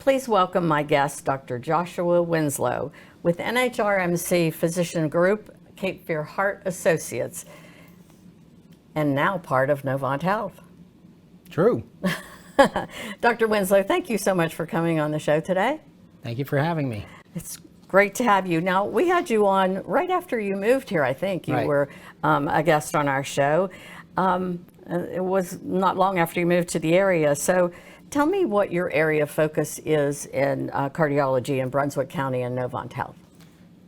Please welcome my guest, Dr. Joshua Winslow, with NHRMC Physician Group, Cape Fear Heart Associates, and now part of Novant Health. True. Dr. Winslow, thank you so much for coming on the show today. Thank you for having me. It's great to have you. Now, we had you on right after you moved here, I think. You were a guest on our show. It was not long after you moved to the area. So tell me what your area of focus is in cardiology in Brunswick County and Novant Health.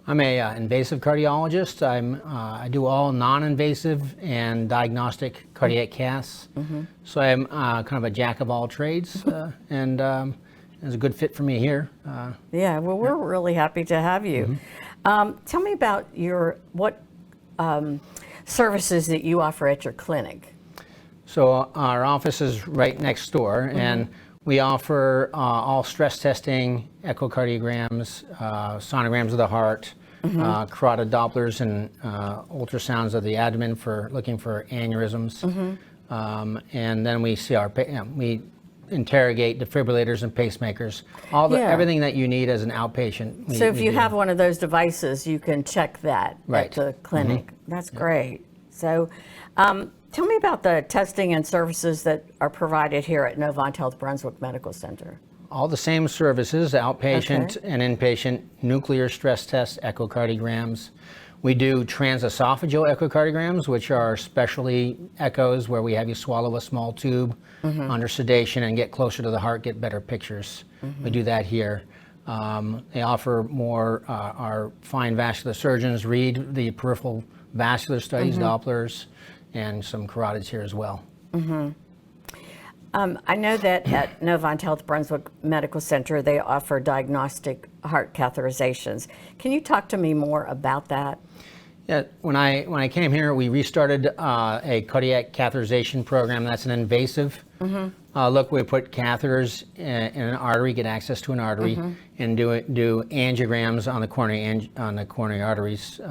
I'm a invasive cardiologist. I do all non-invasive and diagnostic cardiac caths. So I'm kind of a jack of all trades, and it's a good fit for me here. Yeah, well, we're really happy to have you. Tell me about what services that you offer at your clinic. So our office is right next door, and we offer all stress testing, echocardiograms, sonograms of the heart, carotid Dopplers, and ultrasounds of the abdomen for looking for aneurysms. And then we see we interrogate defibrillators and pacemakers, everything that you need as an outpatient. So if you have one of those devices, you can check that at the clinic. That's great. So tell me about the testing and services that are provided here at Novant Health Brunswick Medical Center. All the same services, outpatient and inpatient, nuclear stress tests, echocardiograms. We do transesophageal echocardiograms, which are specialty echoes where we have you swallow a small tube under sedation and get closer to the heart, get better pictures. We do that here. They offer more, our fine vascular surgeons read the peripheral vascular studies, Dopplers, and some carotids here as well. I know that at Novant Health Brunswick Medical Center, they offer diagnostic heart catheterizations. Can you talk to me more about that? Yeah, when I came here, we restarted a cardiac catheterization program. That's an invasive look. We put catheters in an artery, get access to an artery, and do angiograms on the coronary arteries.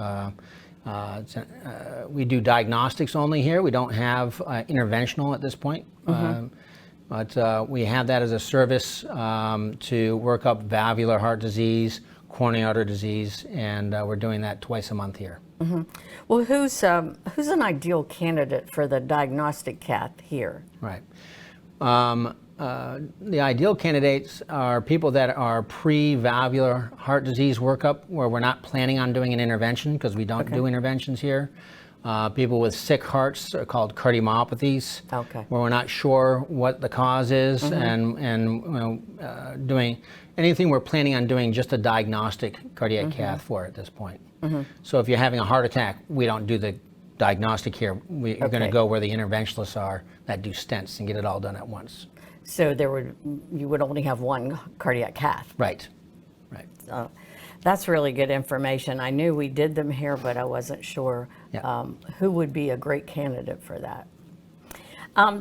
We do diagnostics only here. We don't have interventional at this point, but we have that as a service to work up valvular heart disease, coronary artery disease, and we're doing that twice a month here. Well, who's an ideal candidate for the diagnostic cath here? Right. The ideal candidates are people that are pre-valvular heart disease workup, where we're not planning on doing an intervention because we don't do interventions here. People with sick hearts are called cardiomyopathies, where we're not sure what the cause is, and doing anything we're planning on doing just a diagnostic cardiac cath for at this point. So if you're having a heart attack, we don't do the diagnostic here. We're going to go where the interventionalists are that do stents and get it all done at once. So you would only have one cardiac cath. Right. That's really good information. I knew we did them here, but I wasn't sure who would be a great candidate for that.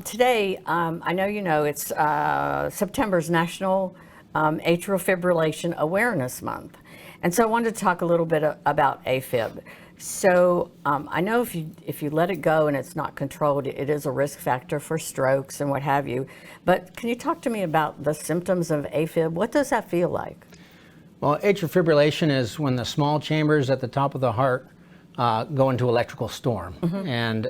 Today, I know you know it's September's National Atrial Fibrillation Awareness Month. And so I wanted to talk a little bit about AFib. So I know if you let it go and it's not controlled, it is a risk factor for strokes and what have you. But can you talk to me about the symptoms of AFib? What does that feel like? Well, atrial fibrillation is when the small chambers at the top of the heart go into electrical storm. And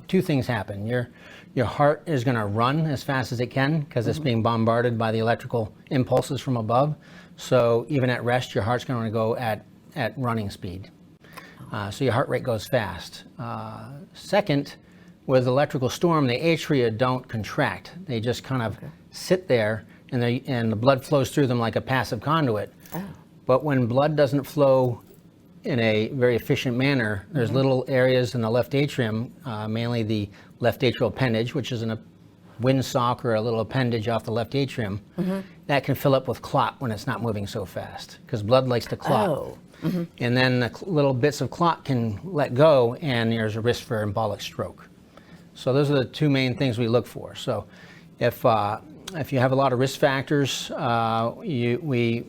two things happen. Your heart is going to run as fast as it can because it's being bombarded by the electrical impulses from above. So even at rest, your heart's going to go at running speed. So your heart rate goes fast. Second, with electrical storm, the atria don't contract. They just kind of sit there, and the blood flows through them like a passive conduit. But when blood doesn't flow in a very efficient manner, there's little areas in the left atrium, mainly the left atrial appendage, which is a windsock or a little appendage off the left atrium, that can fill up with clot when it's not moving so fast, because blood likes to clot. And then the little bits of clot can let go, and there's a risk for embolic stroke. So those are the two main things we look for. So if you have a lot of risk factors, we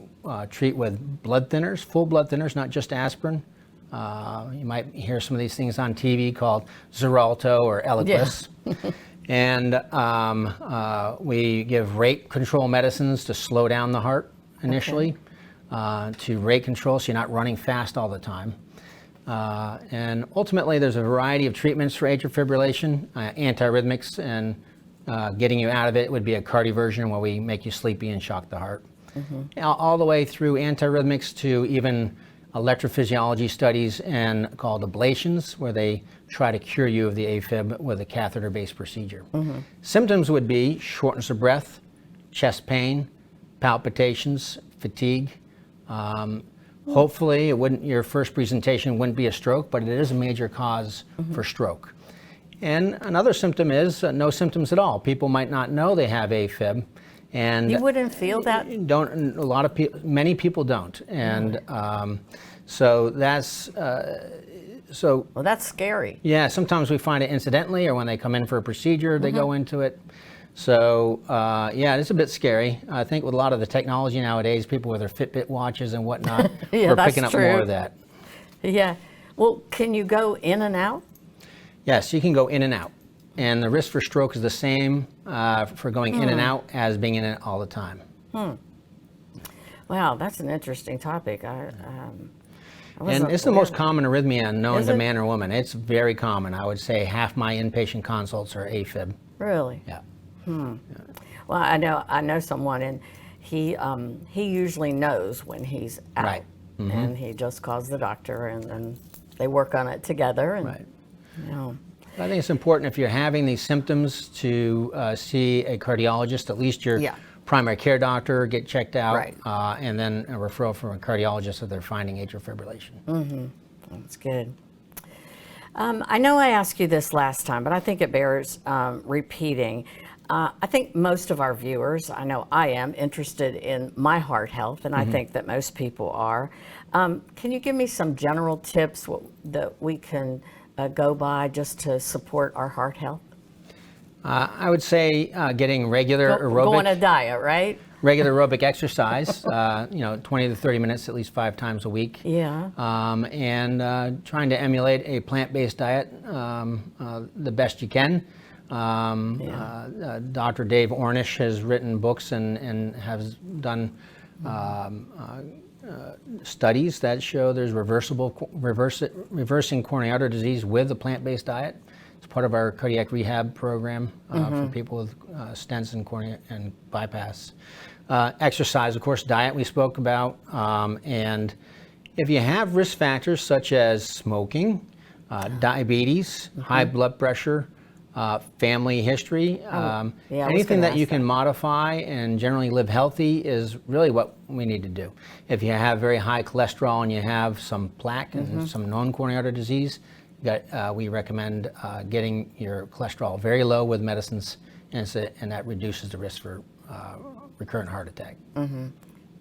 treat with blood thinners, full blood thinners, not just aspirin. You might hear some of these things on TV called Xarelto or Eliquis. And we give rate control medicines to slow down the heart initially, to rate control so you're not running fast all the time. And ultimately, there's a variety of treatments for atrial fibrillation, antiarrhythmics, and getting you out of it would be a cardioversion where we make you sleepy and shock the heart. All the way through antiarrhythmics to even electrophysiology studies and called ablations, where they try to cure you of the AFib with a catheter-based procedure. Symptoms would be shortness of breath, chest pain, palpitations, fatigue. Hopefully, your first presentation wouldn't be a stroke, but it is a major cause for stroke. And another symptom is no symptoms at all. People might not know they have AFib. And you wouldn't feel that? Many people don't. And so that's, well, that's scary. Yeah, sometimes we find it incidentally, or when they come in for a procedure, they go into it. So yeah, it's a bit scary. I think with a lot of the technology nowadays, people with their Fitbit watches and whatnot, are picking up more of that. Yeah. Well, can you go in and out? Yes, you can go in and out. And the risk for stroke is the same for going in and out as being in it all the time. Wow, that's an interesting topic. And it's the most common arrhythmia known to man or woman. It's very common. I would say half my inpatient consults are AFib. Really? Yeah. Well, I know someone, and he usually knows when he's out, Right. and he just calls the doctor, and then they work on it together. And, Right. you know. I think it's important if you're having these symptoms to see a cardiologist, at least your primary care doctor, get checked out, and then a referral from a cardiologist if they're finding atrial fibrillation. That's good. I know I asked you this last time, but I think it bears repeating. I think most of our viewers, I know I am, interested in my heart health, and I think that most people are. Can you give me some general tips that we can go by just to support our heart health? I would say getting regular aerobic. Go on a diet, right? Regular aerobic exercise, 20 to 30 minutes at least 5 times a week. Yeah. And trying to emulate a plant-based diet the best you can. Dr. Dave Ornish has written books and has done studies that show there's reversing coronary artery disease with a plant-based diet. It's part of our cardiac rehab program for people with stents and coronary and bypass. Exercise, of course, diet we spoke about. And if you have risk factors such as smoking, diabetes, high blood pressure, family history, anything that you can modify and generally live healthy is really what we need to do. If you have very high cholesterol and you have some plaque and some known coronary artery disease, we recommend getting your cholesterol very low with medicines, and that reduces the risk for recurrent heart attack.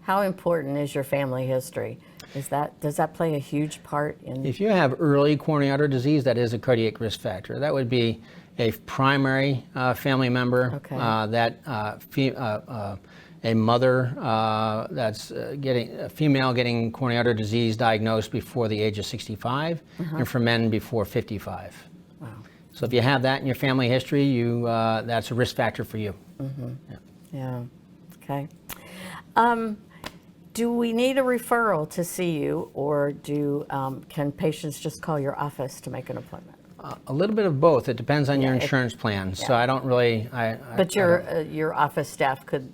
How important is your family history? Does that play a huge part in? If you have early coronary artery disease, that is a cardiac risk factor. That would be a primary family member, a mother that's a female getting coronary artery disease diagnosed before the age of 65, and for men before 55. Wow. So if you have that in your family history, that's a risk factor for you. Yeah. Okay. Do we need a referral to see you, or can patients just call your office to make an appointment? A little bit of both. It depends on your insurance plan. So I don't really. But your office staff could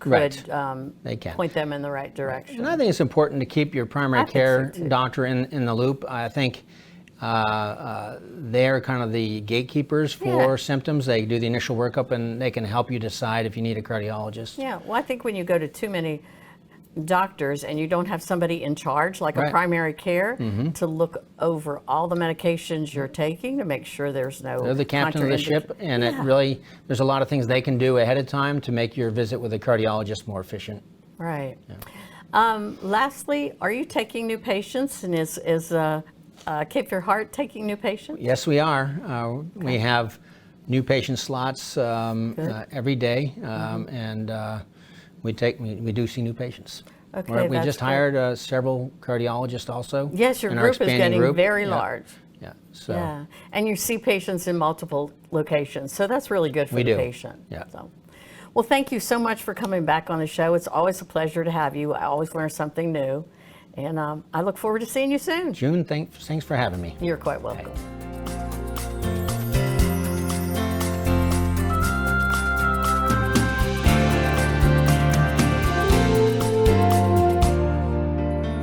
they can point them in the right direction. And I think it's important to keep your primary care doctor in the loop. I think they're kind of the gatekeepers for symptoms. They do the initial workup, and they can help you decide if you need a cardiologist. Yeah. Well, I think when you go to too many doctors and you don't have somebody in charge, like a primary care, to look over all the medications you're taking to make sure there's no. They're the captain of the ship, and there's a lot of things they can do ahead of time to make your visit with a cardiologist more efficient. Right. Yeah. Lastly, are you taking new patients, and is Cape Fear Heart taking new patients? Yes, we are. We have new patient slots every day, and we do see new patients. Okay, we just hired several cardiologists also. Yes, your group is getting very large. Yeah. So Yeah, and you see patients in multiple locations, so that's really good for we the do. patient. Yeah. So, well, thank you so much for coming back on the show. It's always a pleasure to have you. I always learn something new, and I look forward to seeing you soon. June, thanks for having me. You're quite welcome. Okay.